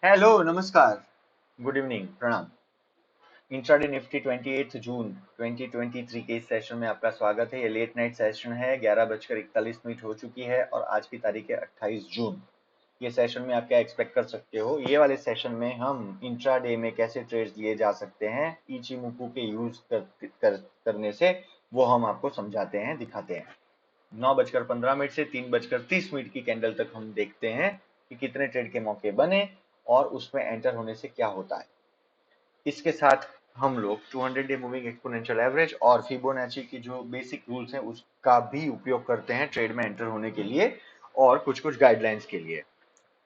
Hello, नमस्कार, good evening, प्रणाम। Intraday Nifty 28 जून 2023 के इस सेशन में आपका स्वागत है। ये लेट नाइट सेशन है, 11:41 हो चुकी है और आज की तारीख है 28 जून। ये सेशन में आप क्या एक्सपेक्ट कर सकते हो? ये वाले सेशन में हम इंट्राडे में कैसे ट्रेड्स लिए जा सकते हैं इचिमुकू के यूज करने से, वो हम आपको समझाते हैं, दिखाते हैं। 9:15 से 3:30 की कैंडल तक हम देखते हैं कि कितने ट्रेड के मौके बने और उसमें एंटर होने से क्या होता है। इसके साथ हम लोग 200 डे मूविंग एक्सपोनेंशियल एवरेज और फिबोनाची की जो बेसिक रूल्स हैं उसका भी उपयोग करते हैं ट्रेड में एंटर होने के लिए और कुछ कुछ गाइडलाइंस के लिए।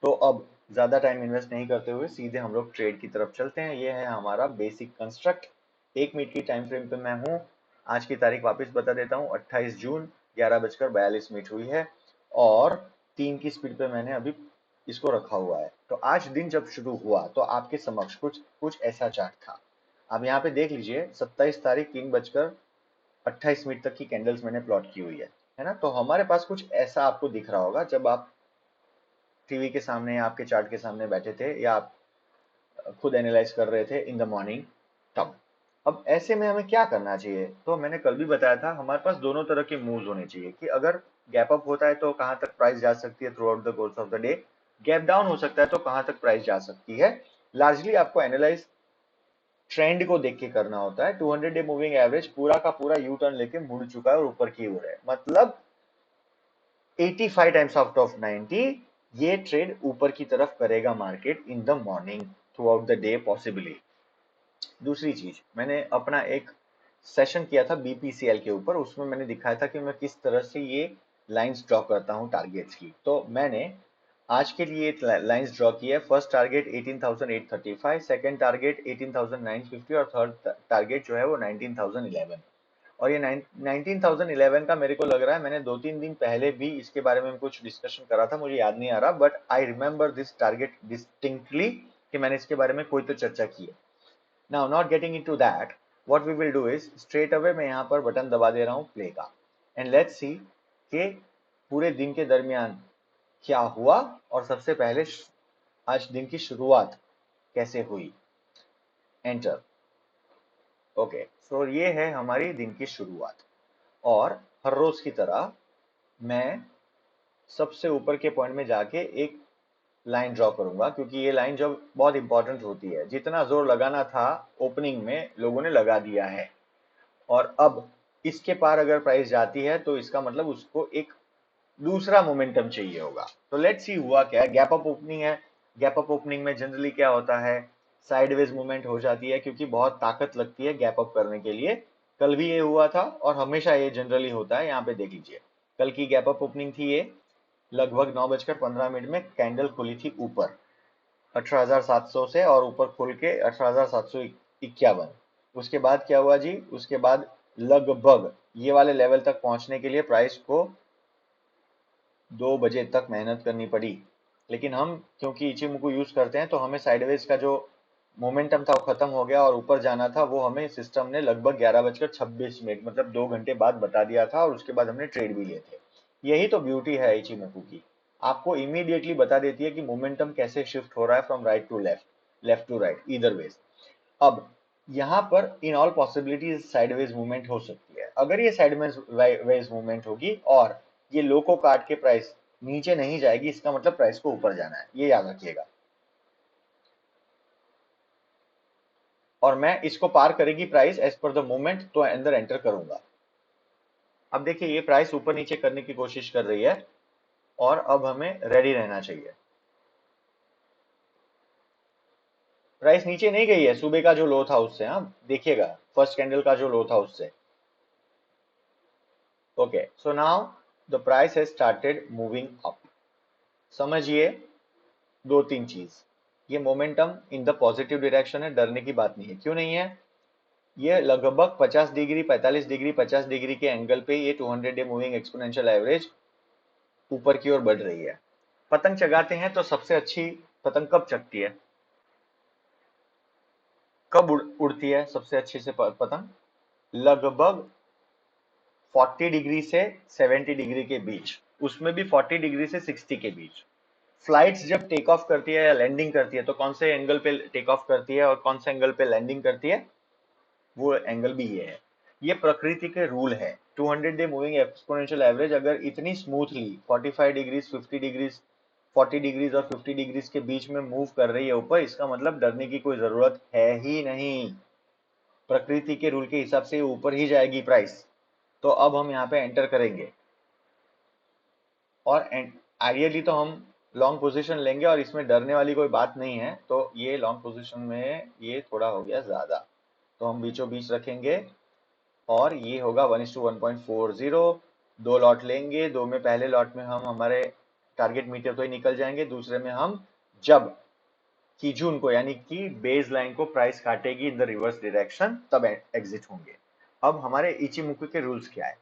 तो अब ज्यादा टाइम इन्वेस्ट नहीं करते हुए सीधे हम लोग ट्रेड की तरफ चलते हैं। ये है हमारा बेसिक कंस्ट्रक्ट। 1 मिनट की टाइम फ्रेम पे मैं हूँ। आज की तारीख वापस बता देता हूँ, 28 जून 11:42 हुई है और 3 की स्पीड पे मैंने अभी इसको रखा हुआ है। तो आज दिन जब शुरू हुआ तो आपके समक्ष कुछ कुछ ऐसा चार्ट था। आप यहाँ पे देख लीजिए, 27 तारीख 3:28 तक की कैंडल्स मैंने प्लॉट की हुई है ना। तो हमारे पास कुछ ऐसा आपको दिख रहा होगा जब आप टीवी के सामने या आपके चार्ट के सामने बैठे थे या आप खुद एनालाइज कर रहे थे इन द मॉर्निंग तब। अब ऐसे में हमें क्या करना चाहिए? तो मैंने कल भी बताया था, हमारे पास दोनों तरह के मूव्स होने चाहिए कि अगर गैप अप होता है तो कहां तक प्राइस जा सकती है through out the course of the day, gap down हो सकता है तो कहां तक प्राइस जा सकती है। लार्जली आपको एनालाइज ट्रेंड को देख के करना होता है। 200 डे मूविंग एवरेज पूरा का पूरा यू टर्न लेके मुड़ चुका है और ऊपर की ओर है, मतलब 85 टाइम्स आउट ऑफ 90 ये ट्रेड ऊपर की तरफ करेगा market in the morning through out the day possibly. दूसरी चीज, मैंने अपना एक सेशन किया था बीपीसीएल के ऊपर, उसमें मैंने दिखाया था कि मैं किस तरह से ये लाइंस ड्रॉ करता हूं टारगेट्स की। तो मैंने आज के लिए लाइंस ड्रॉ की है। फर्स्ट टारगेट 18,835, सेकंड टारगेट 18,950 और थर्ड टारगेट जो है वो 19,011। और ये 19,011 का मेरे को लग रहा है मैंने 2-3 दिन पहले भी इसके बारे में कुछ डिस्कशन करा था, मुझे याद नहीं आ रहा, but I remember this target distinctly कि मैंने इसके बारे में कोई तो चर्चा की है। Now not getting into that, what we will do is straight away मैं यहाँ पर बटन दबा दे रहा हूँ प्ले का, एंड लेट्स सी कि पूरे दिन के दरमियान क्या हुआ और सबसे पहले आज दिन की शुरुआत कैसे हुई। एंटर। ओके, सो ये है हमारी दिन की शुरुआत और हर रोज की तरह मैं सबसे ऊपर के पॉइंट में जाके एक लाइन ड्रॉ करूंगा, क्योंकि ये लाइन जो बहुत इंपॉर्टेंट होती है। जितना जोर लगाना था ओपनिंग में लोगों ने लगा दिया है और अब इसके पार अगर प्राइस जाती है तो इसका मतलब उसको एक दूसरा मोमेंटम चाहिए होगा। तो लेट्स सी हुआ क्या है। गैप अप ओपनिंग है। गैप अप ओपनिंग में जनरली क्या होता है, साइडवेज मूवमेंट हो जाती है क्योंकि बहुत ताकत लगती है गैप अप करने के लिए। कल भी ये हुआ था और हमेशा ये जनरली होता है। यहाँ पे देख लीजिए, कल की गैप अप ओपनिंग थी ये। लगभग 9:15 में कैंडल खुली थी ऊपर 18,700 से और ऊपर खुल के 18,751। उसके बाद क्या हुआ जी? उसके बाद लगभग ये वाले लेवल तक पहुंचने के लिए प्राइस को 2 बजे तक मेहनत करनी पड़ी। लेकिन हम क्योंकि इचिमुकू यूज करते हैं तो हमें साइडवेज का जो मोमेंटम था वो खत्म हो गया और ऊपर जाना था वो हमें सिस्टम ने लगभग 11:26 मतलब 2 घंटे बाद बता दिया था और उसके बाद हमने ट्रेड भी लिए थे। यही तो ब्यूटी है इचिमुकू की, आपको इमीडिएटली बता देती है कि मोमेंटम कैसे शिफ्ट हो रहा है from right to left, left to right, either ways. अब यहाँ पर in all possibilities sideways movement हो सकती है। अगर ये साइडवेज मूवमेंट होगी और ये लो को काट के प्राइस नीचे नहीं जाएगी, इसका मतलब प्राइस को ऊपर जाना है, ये याद रखिएगा। और मैं इसको पार करेगी price as per the movement तो अंदर एंटर करूंगा। अब देखिए ये प्राइस ऊपर नीचे करने की कोशिश कर रही है और अब हमें रेडी रहना चाहिए। प्राइस नीचे नहीं गई है सुबह का जो लो था उससे, हाँ देखिएगा फर्स्ट कैंडल का जो लो था उससे। Okay, so now the price has started moving up. समझिए 2-3 चीज, ये momentum in the positive direction है, डरने की बात नहीं है। क्यों नहीं है? ये लगभग 50 डिग्री 45 डिग्री 50 डिग्री के एंगल पे ये 200 डे मूविंग एक्सपोनेंशियल एवरेज ऊपर की ओर बढ़ रही है। पतंग चगाते हैं तो सबसे अच्छी पतंग कब चगती है? कब उड़ती है सबसे अच्छे से पतंग? लगभग 40 डिग्री से 70 डिग्री के बीच, उसमें भी 40 डिग्री से 60 के बीच। फ्लाइट्स जब टेक ऑफ करती है या लैंडिंग करती है तो कौन से एंगल पे टेक ऑफ करती है और कौन से एंगल पे लैंडिंग करती है, वो एंगल भी ये है। ये प्रकृति के रूल है। 200 डे मूविंग एक्सपोनेंशियल एवरेज अगर इतनी स्मूथली 45 डिग्रीज 50 डिग्रीज 40 डिग्रीज और 50 डिग्रीज के बीच में मूव कर रही है ऊपर, इसका मतलब डरने की कोई जरूरत है ही नहीं। प्रकृति के रूल के हिसाब से ऊपर ही जाएगी प्राइस। तो अब हम यहाँ पे एंटर करेंगे और आइडियली तो हम लॉन्ग पोजीशन लेंगे और इसमें डरने वाली कोई बात नहीं है। तो ये लॉन्ग पोजीशन में ये थोड़ा हो गया ज्यादा, तो हम बीचों बीच रखेंगे और ये होगा 1:1.40। दो लॉट लेंगे, दो में पहले लॉट में हम हमारे टारगेट मीटर तो ही निकल जाएंगे, दूसरे में हम जब की जून को यानी कि बेस लाइन को प्राइस काटेगी इन द रिवर्स डायरेक्शन तब एग्जिट होंगे। अब हमारे इचिमुकु के रूल्स क्या है?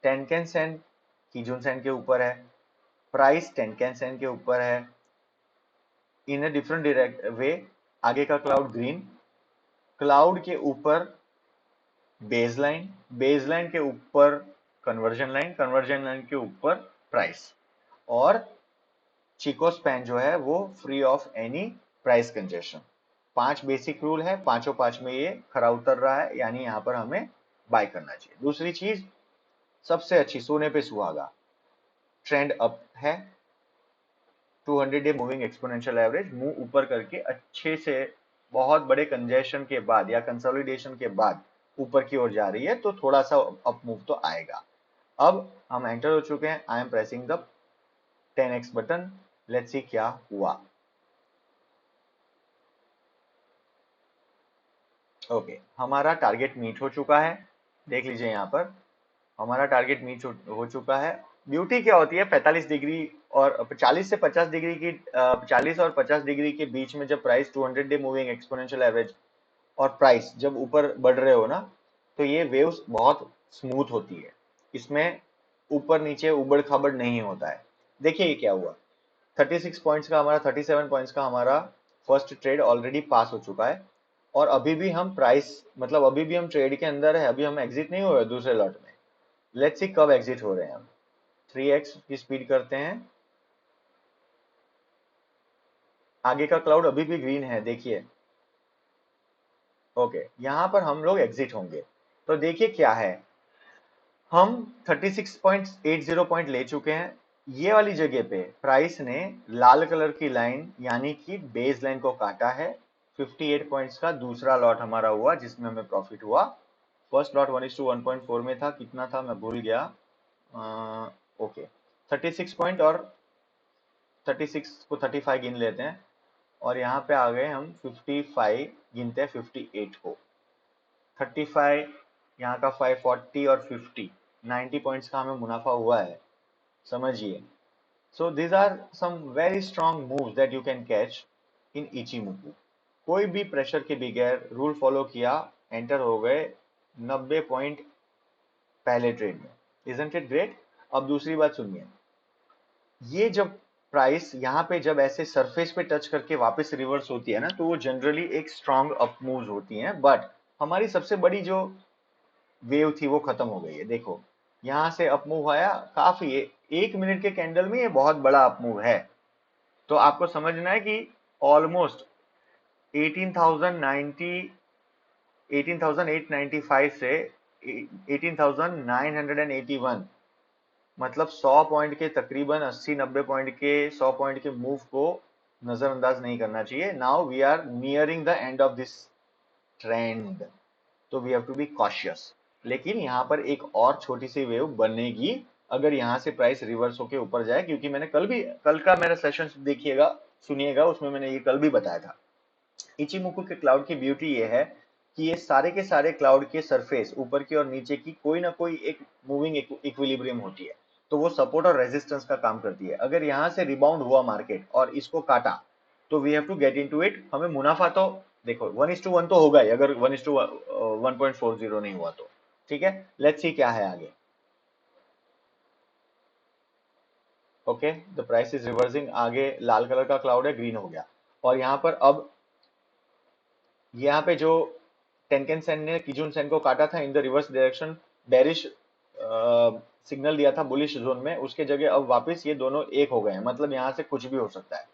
टेनकेन सेन कीजून सेन के ऊपर है, प्राइस टेनकेन सेन के ऊपर है, इन अ डिफरेंट डायरेक्ट वे। आगे का क्लाउड ग्रीन, क्लाउड के ऊपर बेसलाइन, बेसलाइन के ऊपर कन्वर्जन लाइन, कन्वर्जन लाइन के ऊपर प्राइस, और चिको स्पैन जो है वो free of any price congestion. 5 basic rule है, पांचों पांच में ये खरा उतर रहा है, यानी यहां पर हमें बाय करना चाहिए। दूसरी चीज सबसे अच्छी, सोने पे सुहागा, ट्रेंड अप है। 200 डे मूविंग एक्सपोनेंशियल एवरेज मुंह ऊपर करके अच्छे से बहुत बड़े कंजेशन के बाद या कंसोलिडेशन के बाद ऊपर की ओर जा रही है, तो थोड़ा सा अप मूव तो आएगा। अब हम एंटर हो चुके हैं, I am pressing the 10x button. Let's see क्या हुआ। ओके, हमारा टारगेट मीट हो चुका है। देख लीजिए यहाँ पर हमारा टारगेट मीट हो चुका है। ब्यूटी क्या होती है, 45 डिग्री और 40 से 50 डिग्री की 40 और 50 डिग्री के बीच में जब price 200 day moving exponential average और प्राइस जब ऊपर बढ़ रहे हो ना, तो ये वेव्स बहुत स्मूथ होती है, इसमें ऊपर नीचे उबड़ खाबड़ नहीं होता है। देखिए ये क्या हुआ, 36 पॉइंट्स का हमारा 37 पॉइंट्स का हमारा फर्स्ट ट्रेड ऑलरेडी पास हो चुका है और अभी भी हम प्राइस मतलब अभी भी हम ट्रेड के अंदर है, अभी हम एग्जिट नहीं हुए दूसरे लॉट में। लेट्स सी कब एग्जिट हो रहे हैं हम। 3x की स्पीड करते हैं। आगे का क्लाउड अभी भी ग्रीन है, देखिए। ओके, यहां पर हम लोग एग्जिट होंगे। तो देखिए क्या है, हम 36.80 पॉइंट ले चुके हैं। ये वाली जगह पे प्राइस ने लाल कलर की लाइन यानी कि बेस लाइन को काटा है। 58 पॉइंट्स का दूसरा लॉट हमारा हुआ जिसमें हमें प्रॉफिट हुआ। फर्स्ट लॉट 1:1.4 में था, कितना था मैं भूल गया। ओके, 36 पॉइंट और 36 को 35 गिन लेते हैं और यहाँ पे आ गए हम 55 गिनते हैं 58 को। 35 यहाँ का 540 और 50 90 पॉइंट्स का हमें मुनाफा हुआ है, समझिए। So these are some very strong moves that you can catch in Ichimoku. कोई भी प्रेशर के बगैर रूल फॉलो किया, एंटर हो गए 90 पॉइंट पहले ट्रेड में। Isn't it great? अब दूसरी बात सुनिए, ये जब प्राइस यहाँ पे जब ऐसे सरफेस पे टच करके वापस रिवर्स होती है ना, तो वो जनरली एक स्ट्रॉन्ग अप मूव्स होती हैं। बट हमारी सबसे बड़ी जो वेव थी वो खत्म हो गई है। देखो यहाँ से अप मूव आया काफी, एक मिनट के कैंडल में ये बहुत बड़ा अप मूव है। तो आपको समझना है कि ऑलमोस्ट 18,090 18,895 से 18,981, मतलब 100 पॉइंट के तकरीबन 80-90 पॉइंट के 100 पॉइंट के मूव को नजरअंदाज नहीं करना चाहिए। Now we are nearing the end of this trend, तो we have to be cautious. लेकिन यहाँ पर एक और छोटी सी वेव बनेगी अगर यहाँ से प्राइस रिवर्स होके ऊपर जाए, क्योंकि मैंने कल का मेरा सेशन देखिएगा सुनिएगा, उसमें मैंने ये कल भी बताया था। इचिमुकु के क्लाउड की ब्यूटी ये है कि ये सारे के सारे क्लाउड के सरफेस ऊपर की और नीचे की कोई ना कोई एक मूविंग इक्विलिब्रियम होती है, तो वो सपोर्ट और रेजिस्टेंस का काम करती है। अगर यहाँ से रिबाउंड हुआ मार्केट और इसको काटा, तो we have to get into it. हमें मुनाफा तो देखो 1:1 तो होगा ही, अगर 1:1.40 नहीं हुआ तो। ठीक है, लेट्स सी क्या है आगे। Okay, the price is reversing, आगे लाल कलर का क्लाउड है, ग्रीन हो गया। और यहाँ पर अब यहाँ पे जो टेनकेन सेन ने किजुन सेन को काटा था इन the reverse direction, bearish signal दिया था बुलिश जोन में, उसके जगह अब वापस ये दोनों एक हो गए हैं, मतलब यहाँ से कुछ भी हो सकता है।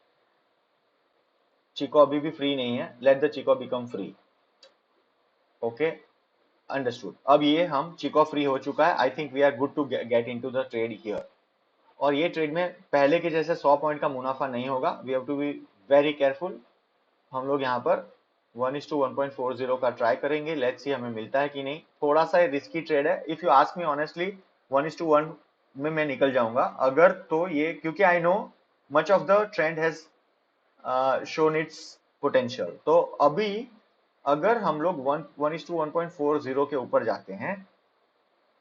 चिको अभी भी फ्री नहीं है, let the chico become free. Okay, understood. अब ये हम चिको फ्री हो चुका है, I think we are good to get into the trade here. और ये ट्रेड में पहले के जैसे 100 पॉइंट का मुनाफा नहीं होगा, we have to be very careful. हम लोग यहाँ पर 1:1.40 का ट्राई करेंगे, लेट्स सी हमें मिलता है कि नहीं। थोड़ा सा रिस्की ट्रेड है, if you ask me honestly 1:1 में मैं निकल जाऊंगा अगर तो ये, क्योंकि I know much of the trend has shown it's potential. तो अभी अगर हम लोग 1:1.40 के ऊपर जाते हैं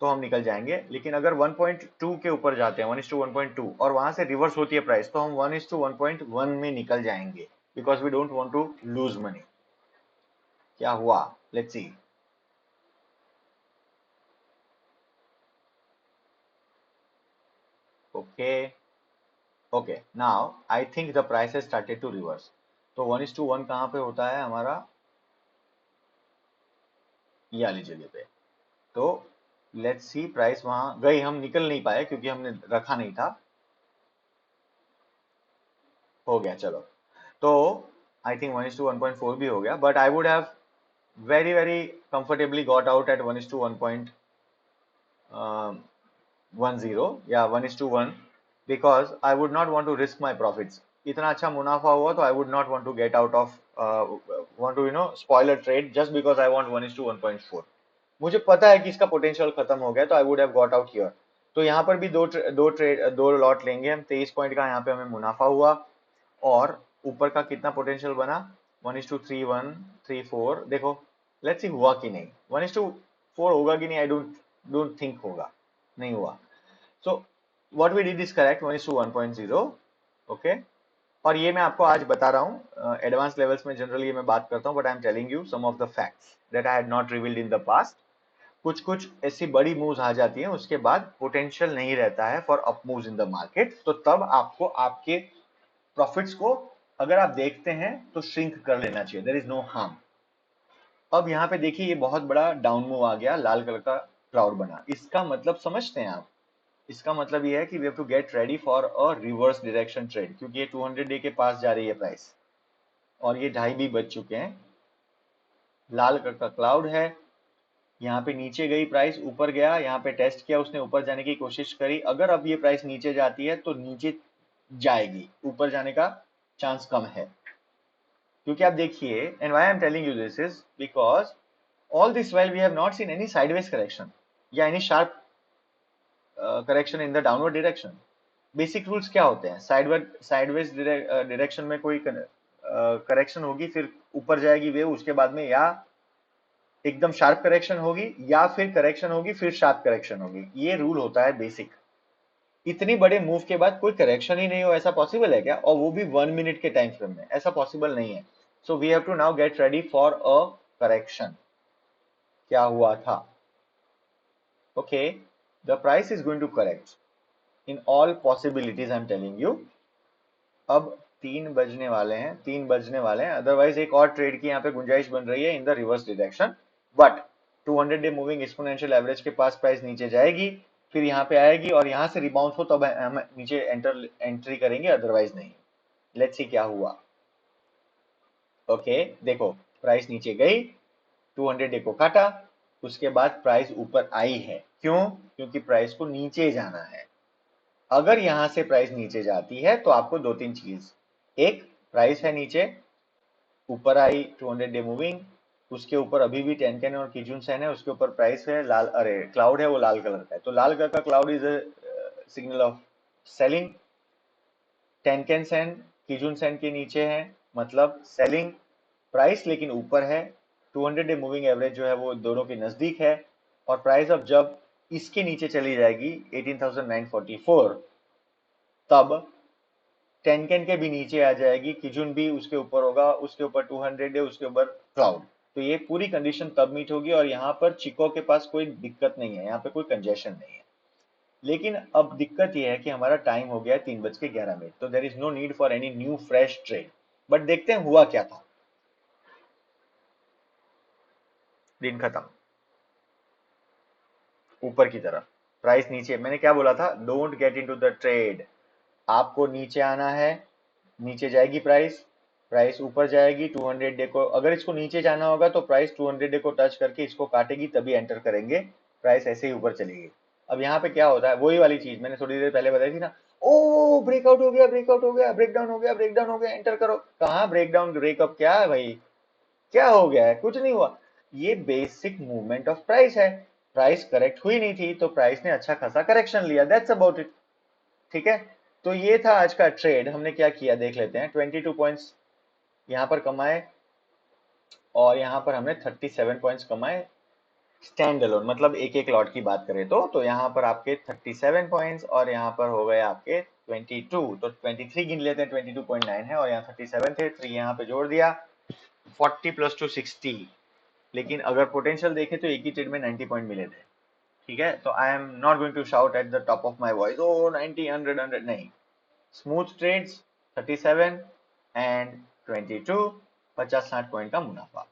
तो हम निकल जाएंगे, लेकिन अगर 1.2 के ऊपर जाते हैं 1:1.2 और वहां से रिवर्स होती है प्राइस, तो हम 1:1.1 में निकल जाएंगे, because we don't want to lose money. क्या हुआ, let's see. Okay okay, now I think the price has started to reverse. तो 1:1 कहां पे होता है हमारा, ये वाली जगह पे। तो लेट्स सी, प्राइस वहां गई, हम निकल नहीं पाए क्योंकि हमने रखा नहीं था। हो गया, चलो। तो आई थिंक 1:1.4 भी हो गया, but I would have very comfortably got out at 1:1.10 या 1:1, because I would not want to risk my profits. इतना अच्छा मुनाफा हुआ तो I would not want to get out of want to spoil a trade just because I want 1:1.4. मुझे पता है कि इसका पोटेंशियल खत्म हो गया, तो I would have got out here. तो यहाँ पर भी दो लॉट लेंगे हम। 23 पॉइंट का यहाँ पे हमें मुनाफा हुआ, और ऊपर का कितना पोटेंशियल बना, 1:3.134। देखो लेट्स सी हुआ कि नहीं, 1:4 होगा कि नहीं, आई डोंट थिंक होगा, नहीं हुआ। So what we did is correct, 1:1.0। Okay, और ये मैं आपको आज बता रहा हूँ, एडवांस लेवल्स में जनरली मैं बात करता हूँ, but I am telling you some of the facts that I had not revealed in the past. कुछ कुछ ऐसी बड़ी मूव्स आ जाती हैं, उसके बाद पोटेंशियल नहीं रहता है for up moves in the market, तो तब आपको आपके प्रॉफिट्स को अगर आप देखते हैं तो श्रिंक कर लेना चाहिए, देयर इज नो हार्म। अब यहाँ पे देखिए ये बहुत बड़ा डाउन मूव आ गया, लाल कलर का क्लाउड बना, इसका मतलब समझते हैं आप? इसका मतलब ये है कि we have to get ready for a reverse direction trade, क्योंकि ये 200 डे के पास जा रही है प्राइस, और ये 2:30 भी बज चुके हैं। लाल कलर का क्लाउड है, यहाँ पे नीचे गई प्राइस, ऊपर गया, यहाँ पे टेस्ट किया उसने, ऊपर जाने की कोशिश करी। अगर अब ये प्राइस नीचे जाती है तो नीचे जाएगी, ऊपर जाने का चांस कम है। क्योंकि आप देखिए, and why I am telling you this is because all this while we have not seen any sideways correction या any sharp correction in the downward direction. Basic rules क्या होते हैं, साइडवेज डायरेक्शन में कोई करेक्शन होगी, फिर ऊपर जाएगी वेव, उसके बाद में या एकदम शार्प करेक्शन होगी, या फिर करेक्शन होगी फिर शार्प करेक्शन होगी। ये रूल होता है बेसिक। इतनी बड़े मूव के बाद कोई करेक्शन ही नहीं हो, ऐसा पॉसिबल है क्या? और वो भी 1 मिनट के टाइम फ्रेम में, ऐसा पॉसिबल नहीं है। So we have to now get ready for a correction. क्या हुआ था? Okay, the price is going to correct in all possibilities, I am telling you. अब 3 बजने वाले हैं, 3 बजने वाले हैं, अदरवाइज एक और ट्रेड की यहाँ पे गुंजाइश बन रही है इन the reverse direction, but 200 day moving exponential average के पास प्राइस नीचे जाएगी, फिर यहाँ पे आएगी, और यहाँ से रिबाउंस हो तब हम नीचे एंट्री करेंगे, अदरवाइज नहीं। लेट्स सी क्या हुआ। ओके, देखो प्राइस नीचे गई, 200 डे को काटा, उसके बाद प्राइस ऊपर आई है। क्यों? क्योंकि प्राइस को नीचे जाना है। अगर यहां से प्राइस नीचे जाती है तो आपको 2-3 चीज, एक प्राइस है नीचे, ऊपर आई 200 डे मूविंग, उसके ऊपर अभी भी टेनकेन और किजुन सेन है, उसके ऊपर प्राइस है लाल, अरे क्लाउड है वो लाल कलर का है, तो लाल कलर का cloud is signal of selling. Tenkan sen kijun sen के नीचे है, मतलब सेलिंग। प्राइस लेकिन ऊपर है, 200 डे मूविंग एवरेज जो है वो दोनों के नजदीक है, और प्राइस अब जब इसके नीचे चली जाएगी 18,944, तब टेनकेन के भी नीचे आ जाएगी, किजुन भी उसके ऊपर होगा, उसके ऊपर 200 है, उसके ऊपर क्लाउड। तो ये पूरी कंडीशन तब मीट होगी, और यहाँ पर चिको के पास कोई दिक्कत नहीं है, यहाँ पे कोई कंजेशन नहीं है। लेकिन अब दिक्कत ये है कि हमारा टाइम हो गया है 3:11, तो there is no need for any new fresh trade. But देखते हैं हुआ क्या था। दिन खत्म ऊपर की तरफ, प्राइस नीचे, मैंने क्या बोला था, don't get into the trade. आपको नीचे आना है, नीचे जाएगी प्राइस, प्राइस ऊपर जाएगी 200 डे को, अगर इसको नीचे जाना होगा तो प्राइस 200 डे को टच करके इसको काटेगी तभी एंटर करेंगे, प्राइस ऐसे ही ऊपर चलेगी। अब यहाँ पे क्या होता है, वही वाली चीज मैंने थोड़ी देर पहले बताई थी ना, ओ ब्रेकआउट हो गया, ब्रेकआउट हो गया, ब्रेकडाउन हो गया, ब्रेकडाउन हो गया, एंटर करो। कहाँ ब्रेकडाउन ब्रेकअप, क्या है भाई, क्या हो गया है, कुछ नहीं हुआ। ये बेसिक मूवमेंट ऑफ प्राइस है, प्राइस करेक्ट हुई नहीं थी तो प्राइस ने अच्छा खासा करेक्शन लिया, दैट्स अबाउट इट। ठीक है, तो ये था आज का ट्रेड। हमने क्या किया देख लेते हैं, 22 पॉइंट्स यहाँ पर कमाए और यहाँ पर हमने 37 पॉइंट्स कमाए स्टैंड अलोन, मतलब एक एक लॉट की बात करें तो यहाँ पर आपके 37 पॉइंट्स और यहाँ पर हो गए आपके 22, तो 23 गिन लेते हैं, 22.9 है और यहाँ 37 थे, 3 यहाँ पे जोड़ दिया, 40 प्लस टू 60। लेकिन अगर पोटेंशियल देखें तो एक ही ट्रेड में 90 पॉइंट मिले थे। ठीक है, तो I am not going to shout at the top of my voice, ओ 90 100 100 नहीं, स्मूथ ट्रेड्स 37 एंड 22, 50-60 पॉइंट का मुनाफा।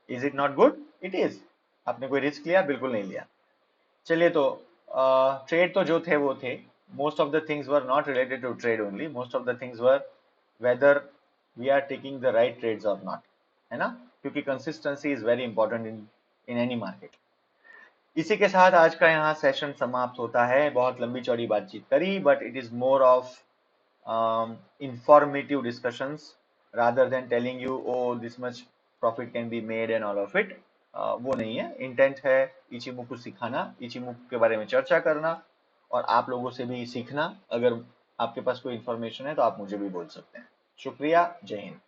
Is it not good? It is. आपने कोई रिस्क लिया? बिल्कुल नहीं लिया। चलिए, तो ट्रेड तो जो थे वो थे, most of the things were not related to trade only, most of the things were whether we are taking the right trades और नॉट, है ना, क्योंकि consistency is very important in any market. इसी के साथ आज का यहाँ सेशन समाप्त होता है। बहुत लंबी चौड़ी बातचीत करी, but it is more of informative discussions rather than telling you oh this much profit can be made and all of it। वो नहीं है, इंटेंट है इचिमुक को सिखाना, इचिमुक के बारे में चर्चा करना और आप लोगों से भी सीखना। अगर आपके पास कोई इंफॉर्मेशन है तो आप मुझे भी बोल सकते हैं। शुक्रिया, जय हिंद।